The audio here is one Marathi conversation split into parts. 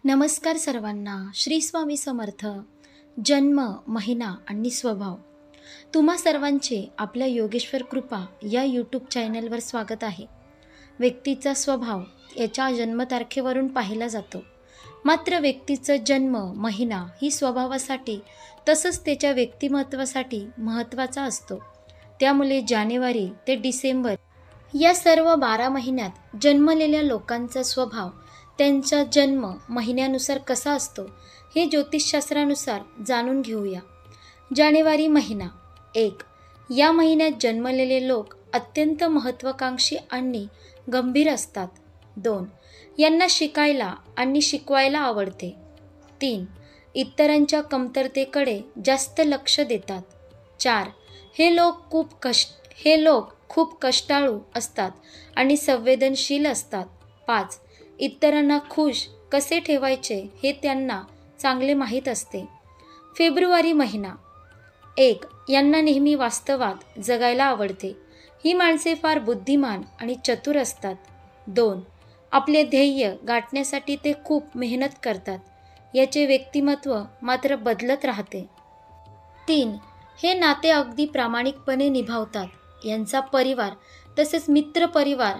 नमस्कार सर्वांना. श्री स्वामी समर्थ. जन्म, महिना आणि स्वभाव. तुम्हा सर्वांचे आपल्या योगेश्वर कृपा या यूट्यूब चॅनलवर स्वागत आहे. व्यक्तीचा स्वभाव याच्या जन्मतारखेवरून पाहिला जातो. मात्र व्यक्तीचा जन्म, महिना ही स्वभावासाठी तसंच त्याच्या व्यक्तिमत्वासाठी महत्त्वाचा असतो. त्यामुळे जानेवारी ते डिसेंबर या सर्व 12 महिन्यात जन्मलेल्या लोकांचा स्वभाव त्यांचा जन्म महिन्यानुसार कसा असतो हे ज्योतिषशास्त्रानुसार जाणून घेऊया. जानेवारी महिना 1. या महिन्यात जन्मलेले लोक अत्यंत महत्त्वाकांक्षी आणि गंभीर असतात. 2. यांना शिकायला आणि शिकवायला आवडते. 3. इतरांच्या कमतरतेकडे जास्त लक्ष देतात. 4. हे लोक खूप कष्टाळू असतात आणि संवेदनशील असतात. 5. इतरांना खुश कसे ठेवायचे हे त्यांना चांगले माहीत असते. फेब्रुवारी महिना 1. यांना नेहमी वास्तवात जगायला आवडते. ही माणसे फार बुद्धिमान आणि चतुर असतात. 2. आपले ध्येय गाठण्यासाठी ते खूप मेहनत करतात. याचे व्यक्तिमत्व मात्र बदलत राहते. 3. हे नाते अगदी प्रामाणिकपणे निभावतात. यांचा परिवार तसेच मित्रपरिवार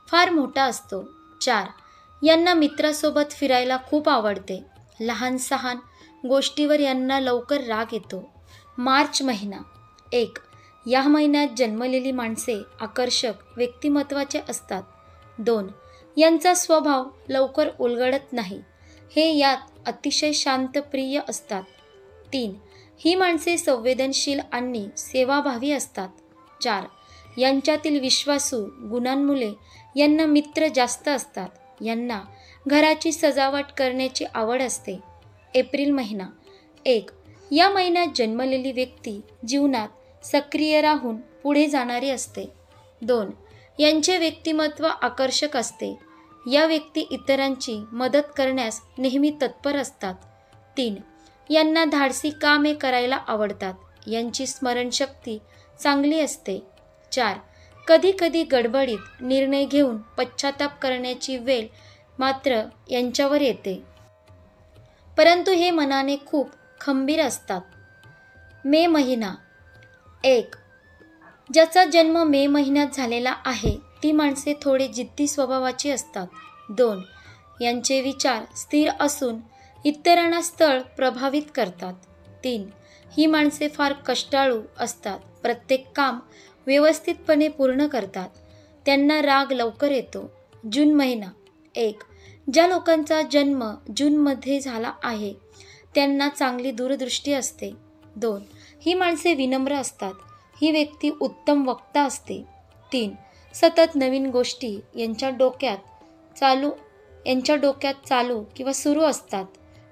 फार मोठा असतो. 4. यांना मित्रासोबत फिरायला खूप आवडते. लहान सहान गोष्टीवर यांना लवकर राग येतो. मार्च महिना 1. या महिन्यात जन्मलेली माणसे आकर्षक व्यक्तिमत्वाचे असतात. 2. यांचा स्वभाव लवकर उलगडत नाही. हे यात अतिशय शांतप्रिय असतात. 3. ही माणसे संवेदनशील आणि सेवाभावी असतात. 4. यांच्यातील विश्वासू गुणांमुळे यांना मित्र जास्त असतात. यांना घराची सजावट करण्याची आवड असते. एप्रिल महिना 1. या महिन्यात जन्मलेली व्यक्ती जीवनात सक्रिय राहून पुढे जाणारी असते. 2. यांचे व्यक्तिमत्व आकर्षक असते. या व्यक्ती इतरांची मदत करण्यास नेहमी तत्पर असतात. 3. यांना धाडसी कामे करायला आवडतात. यांची स्मरणशक्ती चांगली असते. 4. कधी गडबडीत निर्णय घेऊन पश्चाताप करण्याची वेळ मात्र यांच्यावर येते. परंतु हे मनाने खूप खंबीर असतात. मे महिना 1. ज्याचा जन्म मे महिन्यात झालेला आहे ती माणसे थोडे जिद्दी स्वभावाची असतात. 2. यांचे विचार स्थिर असून इतरांना स्थळ प्रभावित करतात. 3. ही माणसे फार कष्टाळू असतात. प्रत्येक काम व्यवस्थितपणे पूर्ण करतात. त्यांना राग लवकर येतो. जून महिना 1. ज्या लोकांचा जन्म जूनमध्ये झाला आहे त्यांना चांगली दूरदृष्टी असते. 2. ही माणसे विनम्र असतात. ही व्यक्ती उत्तम वक्ता असते. 3. सतत नवीन गोष्टी यांच्या डोक्यात चालू किंवा सुरू असतात.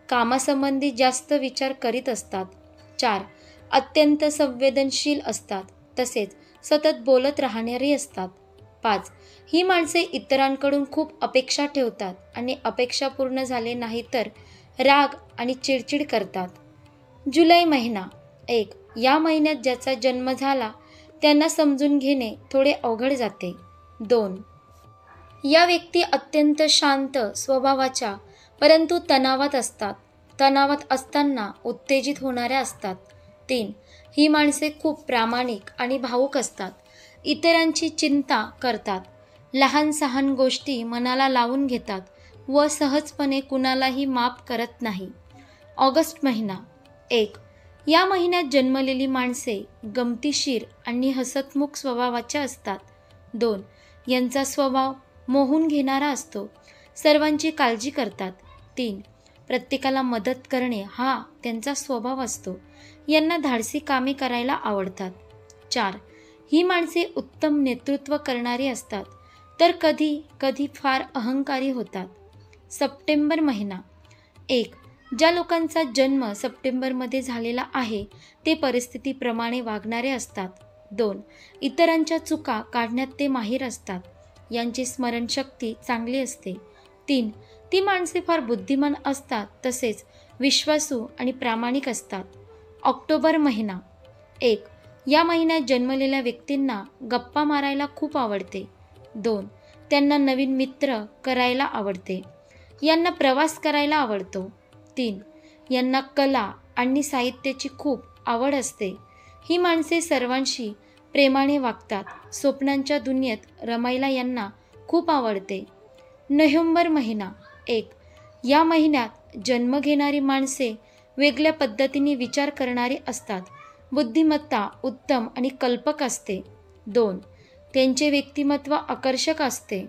कामासंबंधी जास्त विचार करीत असतात. 4. अत्यंत संवेदनशील असतात. तसेच सतत बोलत राहणारी असतात. 5. ही माणसे इतरांकडून खूप अपेक्षा ठेवतात आणि अपेक्षा पूर्ण झाले नाही तर राग आणि चिडचिड करतात. जुलै महिना 1. या महिन्यात ज्याचा जन्म झाला त्यांना समजून घेणे थोडे अवघड जाते. 2. या व्यक्ती अत्यंत शांत स्वभावाच्या परंतु तणावात असतात. तणावात असताना उत्तेजित होणाऱ्या असतात. 3. ही माणसे खूप प्रामाणिक आणि भावूक असतात. इतरांची चिंता करतात. लहान सहान गोष्टी मनाला लावून घेतात व सहजपणे कुणालाही माफ करत नाही. ऑगस्ट महिना 1. या महिन्यात जन्मलेली माणसे गमतीशीर आणि हसतमुख स्वभावाचे असतात. 2. यांचा स्वभाव मोहून घेणारा असतो. सर्वांची काळजी करतात. 3. प्रत्येकाला मदत करणे हा त्यांचा स्वभाव असतो. यांना धाडसी कामे करायला आवडतात. 4. ही माणसे उत्तम नेतृत्व करणारी असतात तर कधी फार अहंकारी होतात. सप्टेंबर महिना 1. ज्या लोकांचा जन्म सप्टेंबरमध्ये झालेला आहे ते परिस्थितीप्रमाणे वागणारे असतात. 2. इतरांच्या चुका काढण्यात ते माहीर असतात. यांची स्मरणशक्ती चांगली असते. 3. ती माणसे फार बुद्धिमान असतात तसेच विश्वासू आणि प्रामाणिक असतात. ऑक्टोबर महिना 1. या महिन्यात जन्मलेल्या व्यक्तींना गप्पा मारायला खूप आवडते. 2. त्यांना नवीन मित्र करायला आवडते. यांना प्रवास करायला आवडतो. 3. यांना कला आणि साहित्याची खूप आवड असते. ही माणसे सर्वांशी प्रेमाने वागतात. स्वप्नांच्या दुनियेत रमायला यांना खूप आवडते. नोव्हेंबर महिना 1. या महिन्यात जन्म घेणारी माणसे वेगळ्या पद्धतीने विचार करणारी असतात. बुद्धिमत्ता उत्तम आणि कल्पक असते. 2. त्यांचे व्यक्तिमत्व आकर्षक असते.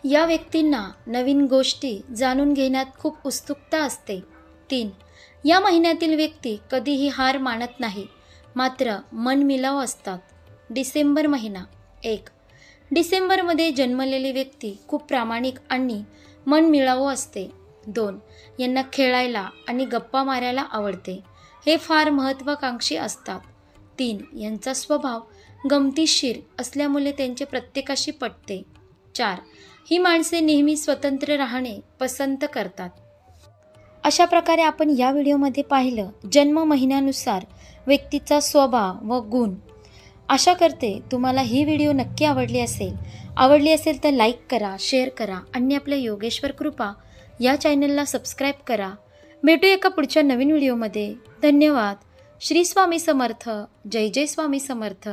या व्यक्तींना नवीन गोष्टी जाणून घेण्यात खूप उत्सुकता असते. 3. या महिन्यातील व्यक्ती कधीही हार मानत नाही, मात्र मनमिलाऊ असतात. डिसेंबर महिना 1. डिसेंबरमध्ये जन्मलेली व्यक्ती खूप प्रामाणिक आणि मनमिळावू असते. 2. यांना खेळायला आणि गप्पा मारायला आवडते. हे फार महत्त्वाकांक्षी असतात. 3. यांचा स्वभाव गमतीशीर असल्यामुळे त्यांचे प्रत्येकाशी पटते. 4. ही माणसे नेहमी स्वतंत्र राहणे पसंत करतात. अशा प्रकारे आपण या व्हिडिओमध्ये पाहिलं जन्म महिन्यानुसार व्यक्तीचा स्वभाव व गुण. आशा करते तुम्हाला ही व्हिडिओ नक्की आवडली असेल तर लाईक करा, शेअर करा आणि आपल्या योगेश्वर कृपा या चॅनलला सबस्क्राईब करा. भेटू एका पुढच्या नवीन व्हिडिओमध्ये. धन्यवाद. श्री स्वामी समर्थ. जय जय स्वामी समर्थ.